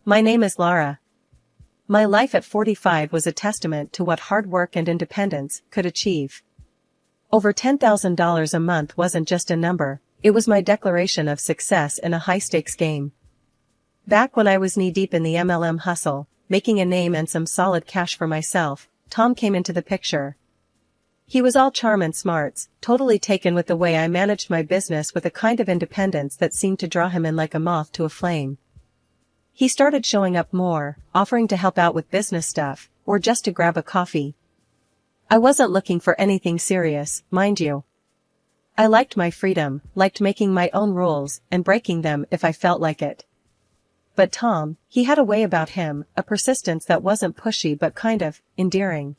My name is Lara. My life at 45 was a testament to what hard work and independence could achieve. Over $10,000 a month wasn't just a number, it was my declaration of success in a high-stakes game. Back when I was knee-deep in the MLM hustle, making a name and some solid cash for myself, Tom came into the picture. He was all charm and smarts, totally taken with the way I managed my business with a kind of independence that seemed to draw him in like a moth to a flame. He started showing up more, offering to help out with business stuff, or just to grab a coffee. I wasn't looking for anything serious, mind you. I liked my freedom, liked making my own rules, and breaking them if I felt like it. But Tom, he had a way about him, a persistence that wasn't pushy but kind of endearing.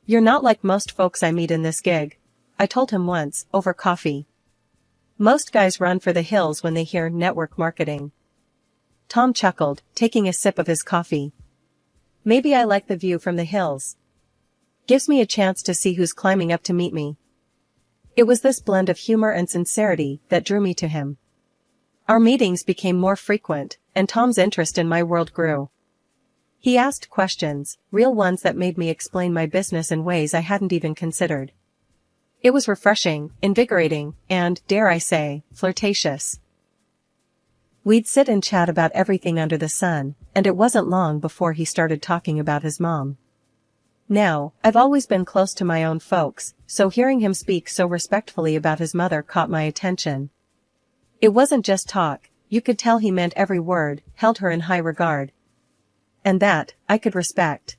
"You're not like most folks I meet in this gig," I told him once, over coffee. "Most guys run for the hills when they hear network marketing." Tom chuckled, taking a sip of his coffee. "Maybe I like the view from the hills. Gives me a chance to see who's climbing up to meet me." It was this blend of humor and sincerity that drew me to him. Our meetings became more frequent, and Tom's interest in my world grew. He asked questions, real ones that made me explain my business in ways I hadn't even considered. It was refreshing, invigorating, and, dare I say, flirtatious. We'd sit and chat about everything under the sun, and it wasn't long before he started talking about his mom. Now, I've always been close to my own folks, so hearing him speak so respectfully about his mother caught my attention. It wasn't just talk, you could tell he meant every word, held her in high regard. And that, I could respect.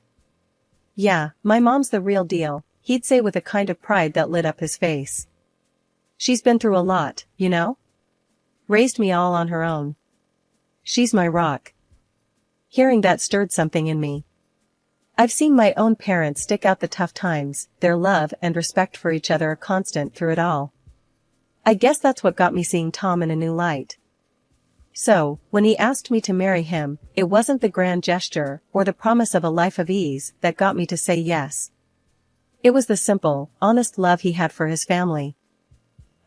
"Yeah, my mom's the real deal," he'd say with a kind of pride that lit up his face. "She's been through a lot, you know? Raised me all on her own. She's my rock." Hearing that stirred something in me. I've seen my own parents stick out the tough times, their love and respect for each other a constant through it all. I guess that's what got me seeing Tom in a new light. So, when he asked me to marry him, it wasn't the grand gesture or the promise of a life of ease that got me to say yes. It was the simple, honest love he had for his family.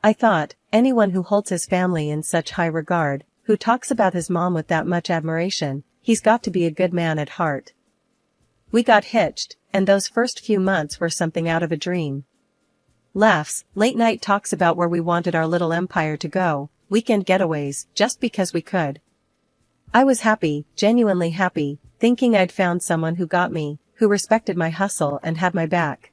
I thought, anyone who holds his family in such high regard, who talks about his mom with that much admiration, he's got to be a good man at heart. We got hitched, and those first few months were something out of a dream. Laughs, late-night talks about where we wanted our little empire to go, weekend getaways, just because we could. I was happy, genuinely happy, thinking I'd found someone who got me, who respected my hustle and had my back.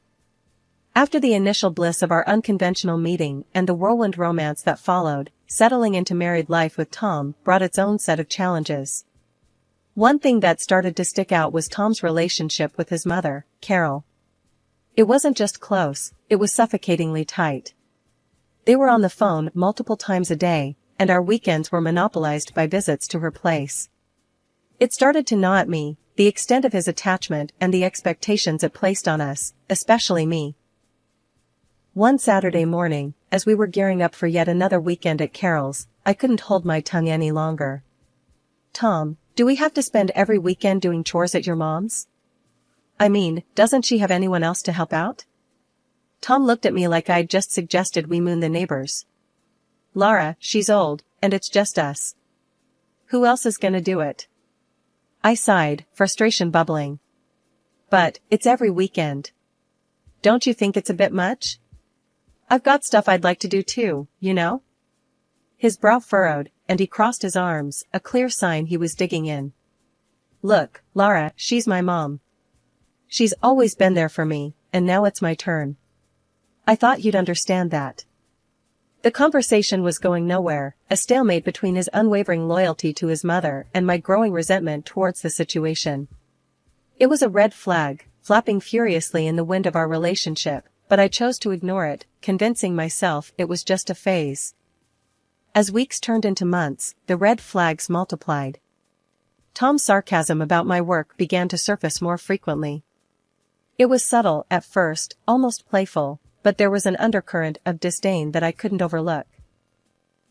After the initial bliss of our unconventional meeting and the whirlwind romance that followed, settling into married life with Tom brought its own set of challenges. One thing that started to stick out was Tom's relationship with his mother, Carol. It wasn't just close, it was suffocatingly tight. They were on the phone multiple times a day, and our weekends were monopolized by visits to her place. It started to gnaw at me, the extent of his attachment and the expectations it placed on us, especially me. One Saturday morning, as we were gearing up for yet another weekend at Carol's, I couldn't hold my tongue any longer. "Tom, do we have to spend every weekend doing chores at your mom's? I mean, doesn't she have anyone else to help out?" Tom looked at me like I'd just suggested we moon the neighbors. "Lara, she's old, and it's just us. Who else is gonna do it?" I sighed, frustration bubbling. "But, it's every weekend. Don't you think it's a bit much? I've got stuff I'd like to do too, you know?" His brow furrowed, and he crossed his arms, a clear sign he was digging in. "Look, Lara, she's my mom. She's always been there for me, and now it's my turn. I thought you'd understand that." The conversation was going nowhere, a stalemate between his unwavering loyalty to his mother and my growing resentment towards the situation. It was a red flag, flapping furiously in the wind of our relationship, but I chose to ignore it, convincing myself it was just a phase. As weeks turned into months, the red flags multiplied. Tom's sarcasm about my work began to surface more frequently. It was subtle at first, almost playful, but there was an undercurrent of disdain that I couldn't overlook.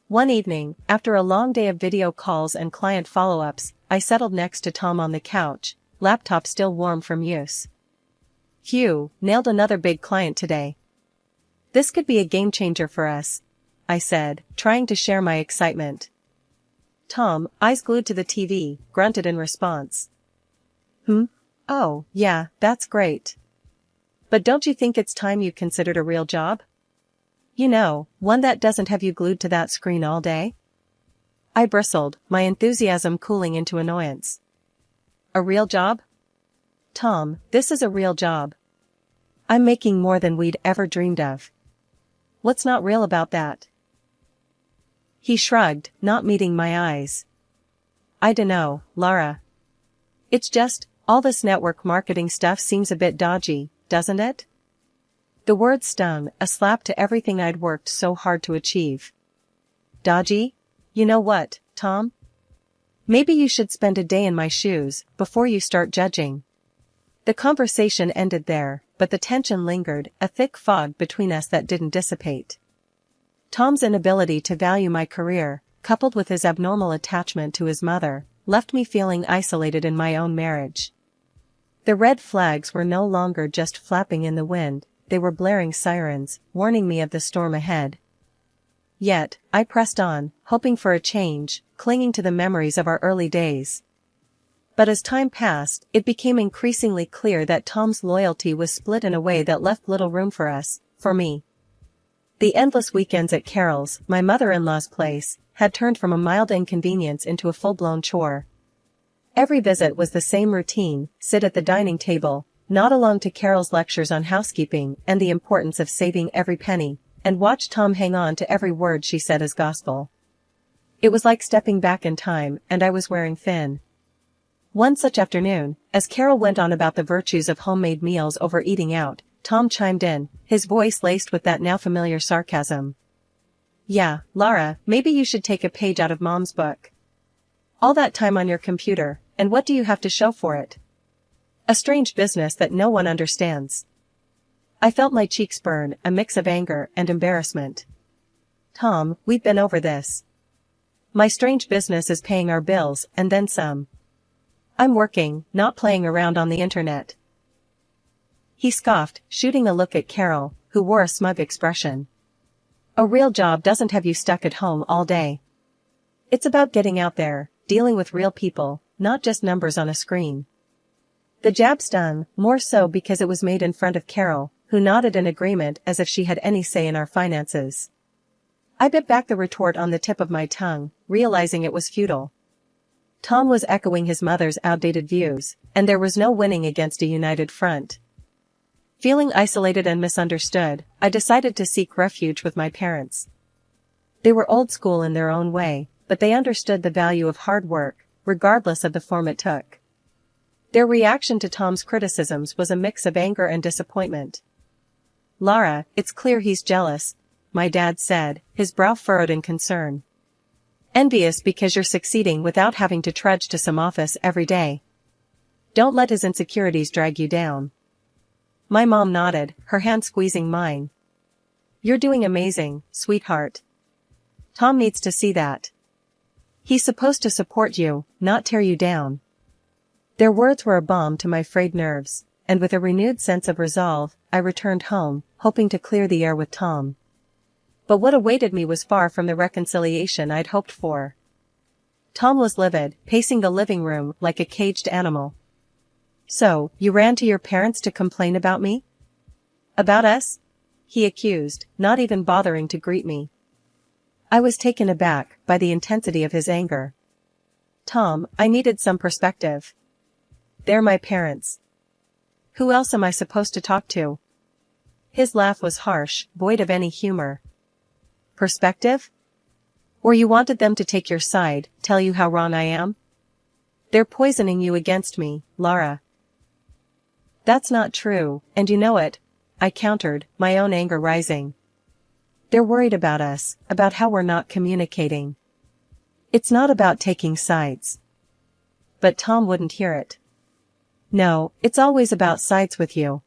One evening, after a long day of video calls and client follow-ups, I settled next to Tom on the couch, laptop still warm from use. "Phew, nailed another big client today. This could be a game changer for us," I said, trying to share my excitement. Tom, eyes glued to the TV, grunted in response. Oh, yeah, that's great. But don't you think it's time you considered a real job? You know, one that doesn't have you glued to that screen all day? I bristled, my enthusiasm cooling into annoyance. A real job? Tom, this is a real job. I'm making more than we'd ever dreamed of. What's not real about that? He shrugged, not meeting my eyes. I dunno, Lara. It's just, all this network marketing stuff seems a bit dodgy, doesn't it? The word stung, a slap to everything I'd worked so hard to achieve. Dodgy? You know what, Tom? Maybe you should spend a day in my shoes, before you start judging. The conversation ended there, but the tension lingered, a thick fog between us that didn't dissipate. Tom's inability to value my career, coupled with his abnormal attachment to his mother, left me feeling isolated in my own marriage. The red flags were no longer just flapping in the wind, they were blaring sirens, warning me of the storm ahead. Yet, I pressed on, hoping for a change, clinging to the memories of our early days. But as time passed, it became increasingly clear that Tom's loyalty was split in a way that left little room for us, for me. The endless weekends at Carol's, my mother-in-law's place, had turned from a mild inconvenience into a full-blown chore. Every visit was the same routine: sit at the dining table, nod along to Carol's lectures on housekeeping and the importance of saving every penny, and watch Tom hang on to every word she said as gospel. It was like stepping back in time, and I was wearing thin. One such afternoon, as Carol went on about the virtues of homemade meals over eating out, Tom chimed in, his voice laced with that now familiar sarcasm. Yeah, Lara, maybe you should take a page out of Mom's book. All that time on your computer, and what do you have to show for it? A strange business that no one understands. I felt my cheeks burn, a mix of anger and embarrassment. Tom, we've been over this. My strange business is paying our bills, and then some. I'm working, not playing around on the internet. He scoffed, shooting a look at Carol, who wore a smug expression. A real job doesn't have you stuck at home all day. It's about getting out there, dealing with real people, not just numbers on a screen. The jab stung, more so because it was made in front of Carol, who nodded in agreement as if she had any say in our finances. I bit back the retort on the tip of my tongue, realizing it was futile. Tom was echoing his mother's outdated views, and there was no winning against a united front. Feeling isolated and misunderstood, I decided to seek refuge with my parents. They were old school in their own way, but they understood the value of hard work, regardless of the form it took. Their reaction to Tom's criticisms was a mix of anger and disappointment. Lara, it's clear he's jealous, my dad said, his brow furrowed in concern. Envious because you're succeeding without having to trudge to some office every day. Don't let his insecurities drag you down. My mom nodded, her hand squeezing mine. You're doing amazing, sweetheart. Tom needs to see that. He's supposed to support you, not tear you down. Their words were a balm to my frayed nerves, and with a renewed sense of resolve, I returned home, hoping to clear the air with Tom. But what awaited me was far from the reconciliation I'd hoped for. Tom was livid, pacing the living room like a caged animal. So, you ran to your parents to complain about me? About us? He accused, not even bothering to greet me. I was taken aback by the intensity of his anger. Tom, I needed some perspective. They're my parents. Who else am I supposed to talk to? His laugh was harsh, void of any humor. Perspective? Or you wanted them to take your side, tell you how wrong I am? They're poisoning you against me, Lara. That's not true, and you know it, I countered, my own anger rising. They're worried about us, about how we're not communicating. It's not about taking sides. But Tom wouldn't hear it. No, it's always about sides with you.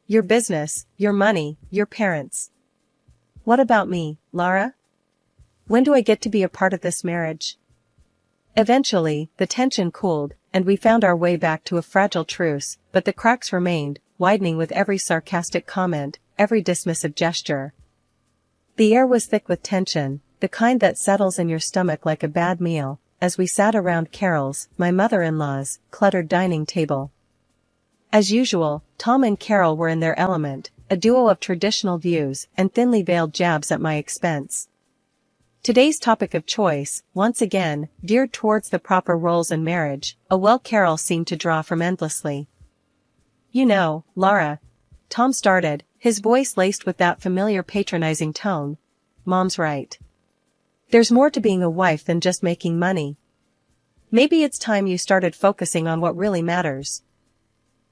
Your business, your money, your parents. What about me, Lara? When do I get to be a part of this marriage? Eventually, the tension cooled, and we found our way back to a fragile truce, but the cracks remained, widening with every sarcastic comment, every dismissive gesture. The air was thick with tension, the kind that settles in your stomach like a bad meal, as we sat around Carol's, my mother-in-law's, cluttered dining table. As usual, Tom and Carol were in their element, a duo of traditional views and thinly veiled jabs at my expense. Today's topic of choice, once again, veered towards the proper roles in marriage, a well Carol seemed to draw from endlessly. "You know, Laura," Tom started, his voice laced with that familiar patronizing tone, "Mom's right. There's more to being a wife than just making money. Maybe it's time you started focusing on what really matters."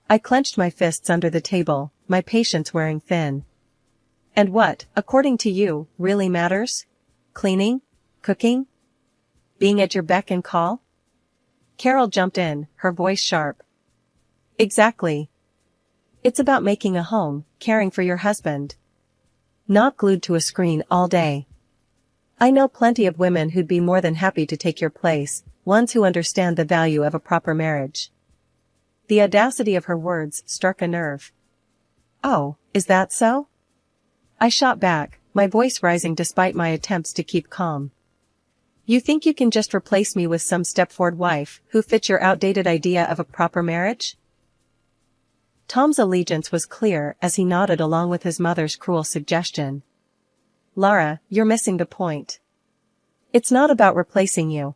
I clenched my fists under the table, my patience wearing thin. "And what, according to you, really matters? Cleaning? Cooking? Being at your beck and call?" Carol jumped in, her voice sharp. "Exactly. It's about making a home, caring for your husband. Not glued to a screen all day. I know plenty of women who'd be more than happy to take your place, ones who understand the value of a proper marriage." The audacity of her words struck a nerve. "Oh, is that so?" I shot back, my voice rising despite my attempts to keep calm. "You think you can just replace me with some step-forward wife who fits your outdated idea of a proper marriage?" Tom's allegiance was clear as he nodded along with his mother's cruel suggestion. "Laura, you're missing the point. It's not about replacing you.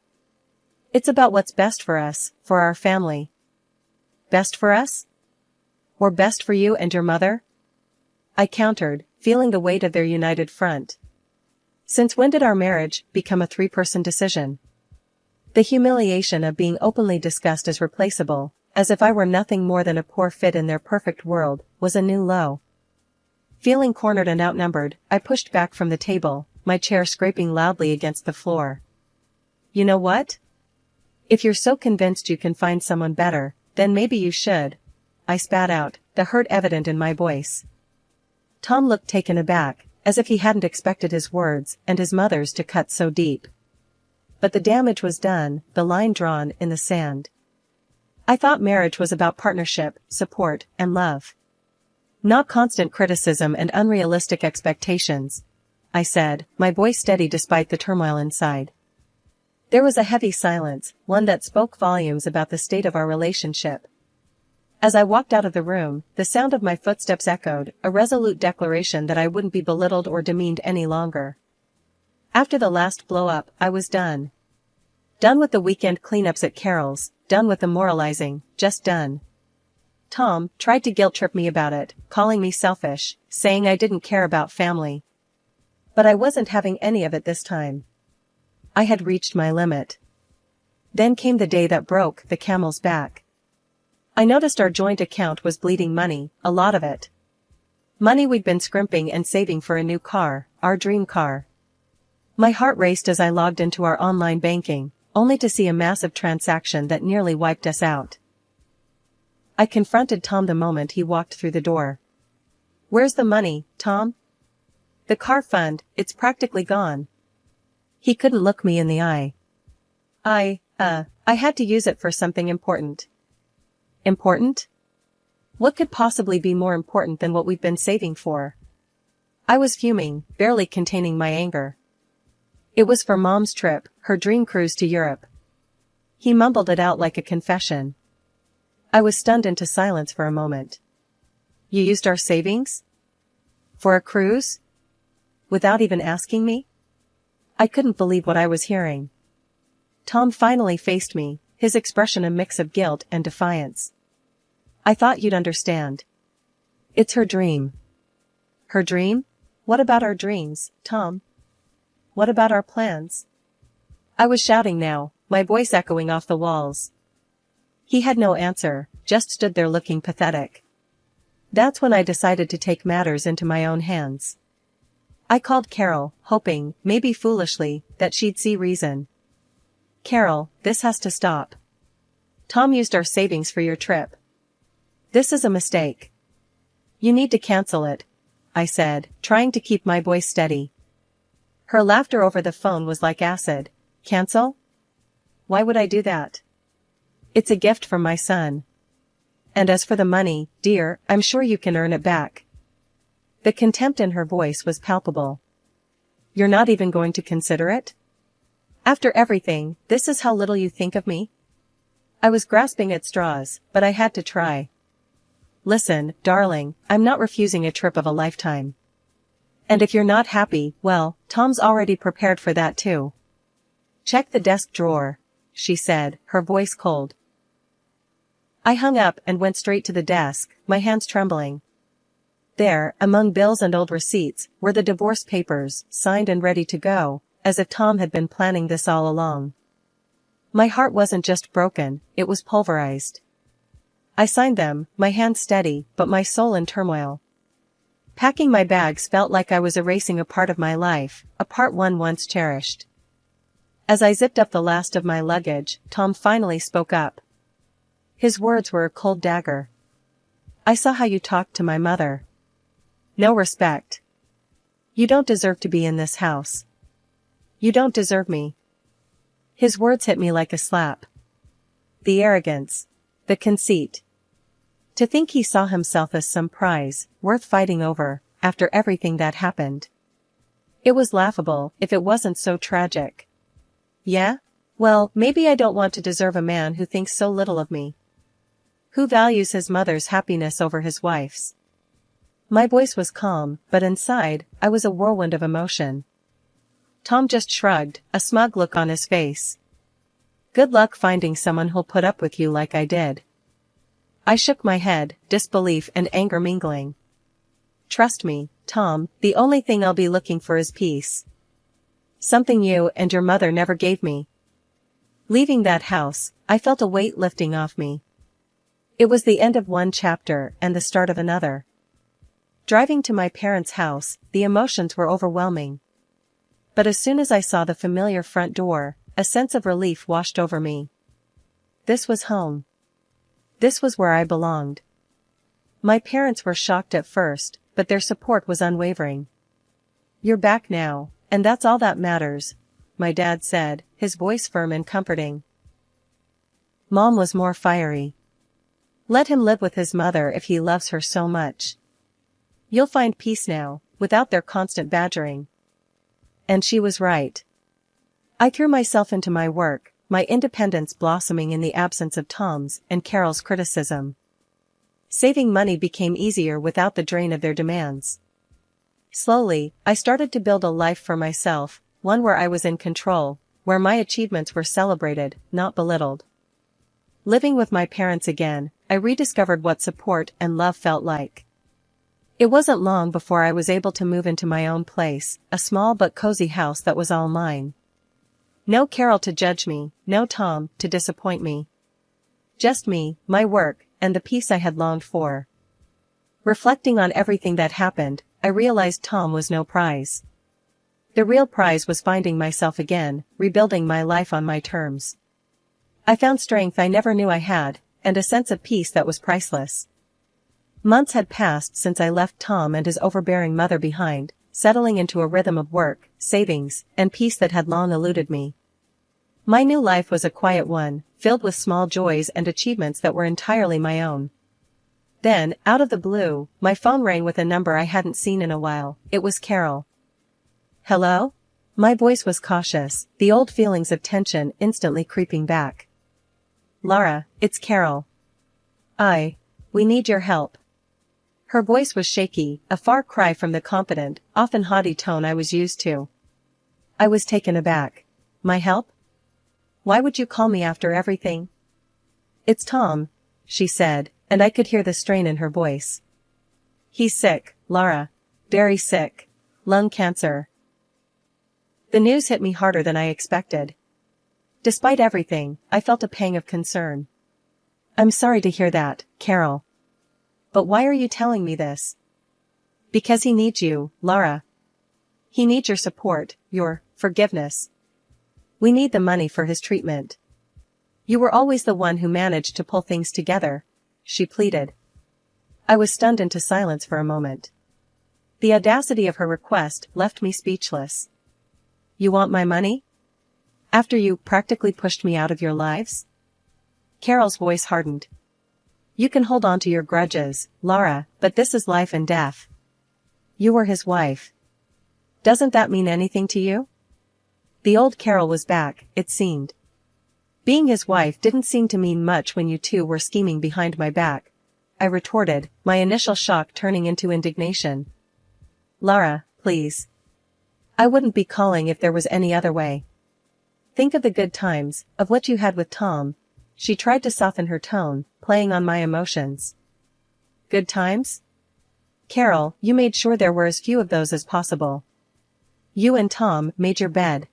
It's about what's best for us, for our family." "Best for us? Or best for you and your mother?" I countered, feeling the weight of their united front. Since when did our marriage become a three-person decision? The humiliation of being openly discussed as replaceable, as if I were nothing more than a poor fit in their perfect world, was a new low. Feeling cornered and outnumbered, I pushed back from the table, my chair scraping loudly against the floor. "You know what? If you're so convinced you can find someone better, then maybe you should," I spat out, the hurt evident in my voice. Tom looked taken aback, as if he hadn't expected his words and his mother's to cut so deep. But the damage was done, the line drawn in the sand. I thought marriage was about partnership, support, and love. Not constant criticism and unrealistic expectations, I said, my voice steady despite the turmoil inside. There was a heavy silence, one that spoke volumes about the state of our relationship. As I walked out of the room, the sound of my footsteps echoed, a resolute declaration that I wouldn't be belittled or demeaned any longer. After the last blow-up, I was done. Done with the weekend cleanups at Carol's, done with the moralizing, just done. Tom tried to guilt-trip me about it, calling me selfish, saying I didn't care about family. But I wasn't having any of it this time. I had reached my limit. Then came the day that broke the camel's back. I noticed our joint account was bleeding money, a lot of it. Money we'd been scrimping and saving for a new car, our dream car. My heart raced as I logged into our online banking, only to see a massive transaction that nearly wiped us out. I confronted Tom the moment he walked through the door. "Where's the money, Tom?" "The car fund, it's practically gone." He couldn't look me in the eye. I had to use it for something important." "Important? What could possibly be more important than what we've been saving for?" I was fuming, barely containing my anger. "It was for Mom's trip, her dream cruise to Europe." He mumbled it out like a confession. I was stunned into silence for a moment. "You used our savings? For a cruise? Without even asking me?" I couldn't believe what I was hearing. Tom finally faced me, his expression a mix of guilt and defiance. "I thought you'd understand. It's her dream." "Her dream? What about our dreams, Tom? What about our plans?" I was shouting now, my voice echoing off the walls. He had no answer, just stood there looking pathetic. That's when I decided to take matters into my own hands. I called Carol, hoping, maybe foolishly, that she'd see reason. "Carol, this has to stop. Tom used our savings for your trip. This is a mistake. You need to cancel it," I said, trying to keep my voice steady. Her laughter over the phone was like acid. "Cancel? Why would I do that? It's a gift from my son. And as for the money, dear, I'm sure you can earn it back." The contempt in her voice was palpable. You're not even going to consider it? After everything, this is how little you think of me? I was grasping at straws, but I had to try. Listen, darling, I'm not refusing a trip of a lifetime. And if you're not happy, well, Tom's already prepared for that too. Check the desk drawer, she said, her voice cold. I hung up and went straight to the desk, my hands trembling. There, among bills and old receipts, were the divorce papers, signed and ready to go, as if Tom had been planning this all along. My heart wasn't just broken, it was pulverized. I signed them, my hands steady, but my soul in turmoil. Packing my bags felt like I was erasing a part of my life, a part one once cherished. As I zipped up the last of my luggage, Tom finally spoke up. His words were a cold dagger. I saw how you talked to my mother. No respect. You don't deserve to be in this house. You don't deserve me. His words hit me like a slap. The arrogance. The conceit. To think he saw himself as some prize, worth fighting over, after everything that happened. It was laughable, if it wasn't so tragic. Yeah? Well, maybe I don't want to deserve a man who thinks so little of me. Who values his mother's happiness over his wife's. My voice was calm, but inside, I was a whirlwind of emotion. Tom just shrugged, a smug look on his face. Good luck finding someone who'll put up with you like I did. I shook my head, disbelief and anger mingling. Trust me, Tom, the only thing I'll be looking for is peace. Something you and your mother never gave me. Leaving that house, I felt a weight lifting off me. It was the end of one chapter and the start of another. Driving to my parents' house, the emotions were overwhelming. But as soon as I saw the familiar front door, a sense of relief washed over me. This was home. This was where I belonged. My parents were shocked at first, but their support was unwavering. You're back now, and that's all that matters, my dad said, his voice firm and comforting. Mom was more fiery. Let him live with his mother if he loves her so much. You'll find peace now, without their constant badgering. And she was right. I threw myself into my work, my independence blossoming in the absence of Tom's and Carol's criticism. Saving money became easier without the drain of their demands. Slowly, I started to build a life for myself, one where I was in control, where my achievements were celebrated, not belittled. Living with my parents again, I rediscovered what support and love felt like. It wasn't long before I was able to move into my own place, a small but cozy house that was all mine. No Carol to judge me, no Tom to disappoint me. Just me, my work, and the peace I had longed for. Reflecting on everything that happened, I realized Tom was no prize. The real prize was finding myself again, rebuilding my life on my terms. I found strength I never knew I had, and a sense of peace that was priceless. Months had passed since I left Tom and his overbearing mother behind, settling into a rhythm of work, savings, and peace that had long eluded me. My new life was a quiet one, filled with small joys and achievements that were entirely my own. Then, out of the blue, my phone rang with a number I hadn't seen in a while. It was Carol. Hello? My voice was cautious, the old feelings of tension instantly creeping back. Lara, it's Carol. We need your help. Her voice was shaky, a far cry from the confident, often haughty tone I was used to. I was taken aback. My help? Why would you call me after everything? It's Tom, she said, and I could hear the strain in her voice. He's sick, Lara. Very sick. Lung cancer. The news hit me harder than I expected. Despite everything, I felt a pang of concern. I'm sorry to hear that, Carol. But why are you telling me this? Because he needs you, Lara. He needs your support, your forgiveness. We need the money for his treatment. You were always the one who managed to pull things together, she pleaded. I was stunned into silence for a moment. The audacity of her request left me speechless. You want my money? After you practically pushed me out of your lives? Carol's voice hardened. You can hold on to your grudges, Lara, but this is life and death. You were his wife. Doesn't that mean anything to you? The old Carol was back, it seemed. Being his wife didn't seem to mean much when you two were scheming behind my back, I retorted, my initial shock turning into indignation. Lara, please. I wouldn't be calling if there was any other way. Think of the good times, of what you had with Tom. She tried to soften her tone, playing on my emotions. Good times? Carol, you made sure there were as few of those as possible. You and Tom made your bed.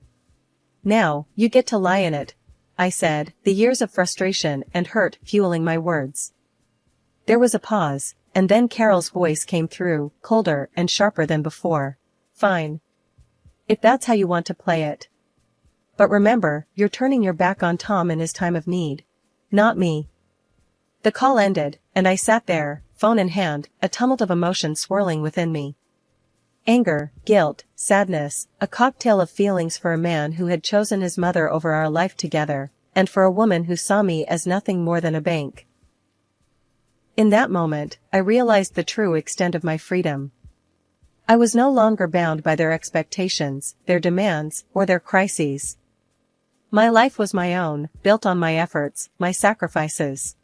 Now, you get to lie in it, I said, the years of frustration and hurt fueling my words. There was a pause, and then Carol's voice came through, colder and sharper than before. Fine. If that's how you want to play it. But remember, you're turning your back on Tom in his time of need. Not me. The call ended, and I sat there, phone in hand, a tumult of emotions swirling within me. Anger, guilt, sadness, a cocktail of feelings for a man who had chosen his mother over our life together, and for a woman who saw me as nothing more than a bank. In that moment, I realized the true extent of my freedom. I was no longer bound by their expectations, their demands, or their crises. My life was my own, built on my efforts, my sacrifices.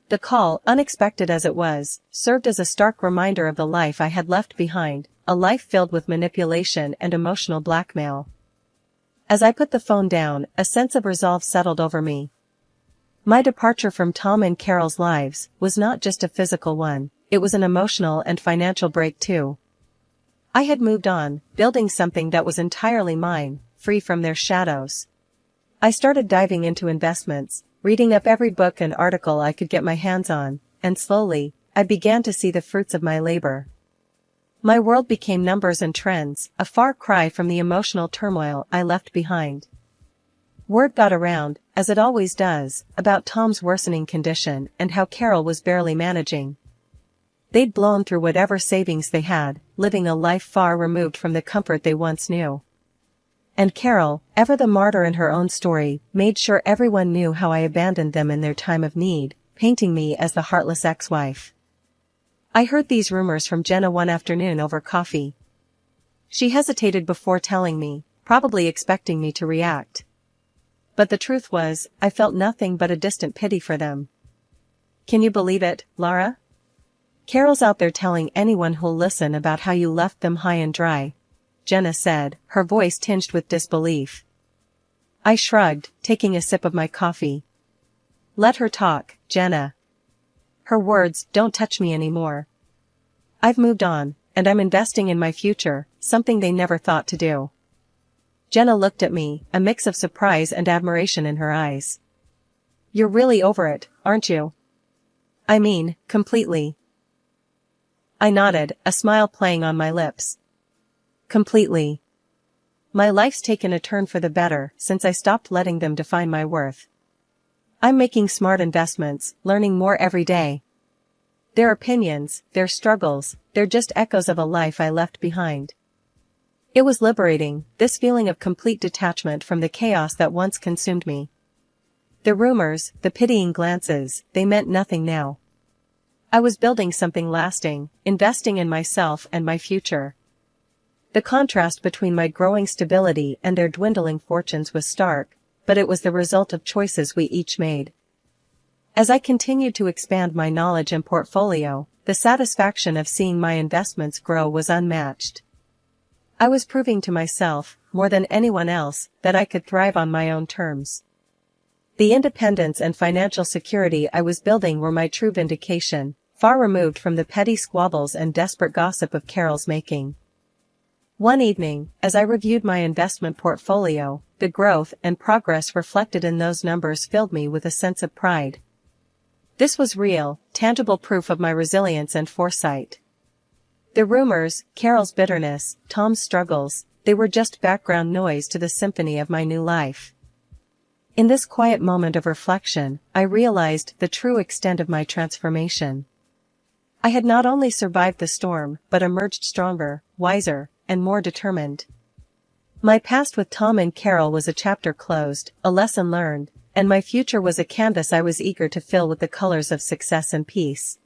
The call, unexpected as it was, served as a stark reminder of the life I had left behind, a life filled with manipulation and emotional blackmail. As I put the phone down, a sense of resolve settled over me. My departure from Tom and Carol's lives was not just a physical one, it was an emotional and financial break too. I had moved on, building something that was entirely mine, free from their shadows. I started diving into investments, reading up every book and article I could get my hands on, and slowly, I began to see the fruits of my labor. My world became numbers and trends, a far cry from the emotional turmoil I left behind. Word got around, as it always does, about Tom's worsening condition and how Carol was barely managing. They'd blown through whatever savings they had, living a life far removed from the comfort they once knew. And Carol, ever the martyr in her own story, made sure everyone knew how I abandoned them in their time of need, painting me as the heartless ex-wife. I heard these rumors from Jenna one afternoon over coffee. She hesitated before telling me, probably expecting me to react. But the truth was, I felt nothing but a distant pity for them. Can you believe it, Lara? Carol's out there telling anyone who'll listen about how you left them high and dry, Jenna said, her voice tinged with disbelief. I shrugged, taking a sip of my coffee. Let her talk, Jenna. Her words don't touch me anymore. I've moved on, and I'm investing in my future, something they never thought to do. Jenna looked at me, a mix of surprise and admiration in her eyes. You're really over it, aren't you? I mean, completely. I nodded, a smile playing on my lips. Completely. My life's taken a turn for the better since I stopped letting them define my worth. I'm making smart investments, learning more every day. Their opinions, their struggles, they're just echoes of a life I left behind. It was liberating, this feeling of complete detachment from the chaos that once consumed me. The rumors, the pitying glances, they meant nothing now. I was building something lasting, investing in myself and my future. The contrast between my growing stability and their dwindling fortunes was stark, but it was the result of choices we each made. As I continued to expand my knowledge and portfolio, the satisfaction of seeing my investments grow was unmatched. I was proving to myself, more than anyone else, that I could thrive on my own terms. The independence and financial security I was building were my true vindication, far removed from the petty squabbles and desperate gossip of Carol's making. One evening, as I reviewed my investment portfolio, the growth and progress reflected in those numbers filled me with a sense of pride. This was real, tangible proof of my resilience and foresight. The rumors, Carol's bitterness, Tom's struggles, they were just background noise to the symphony of my new life. In this quiet moment of reflection, I realized the true extent of my transformation. I had not only survived the storm, but emerged stronger, wiser, and more determined. My past with Tom and Carol was a chapter closed, a lesson learned, and my future was a canvas I was eager to fill with the colors of success and peace.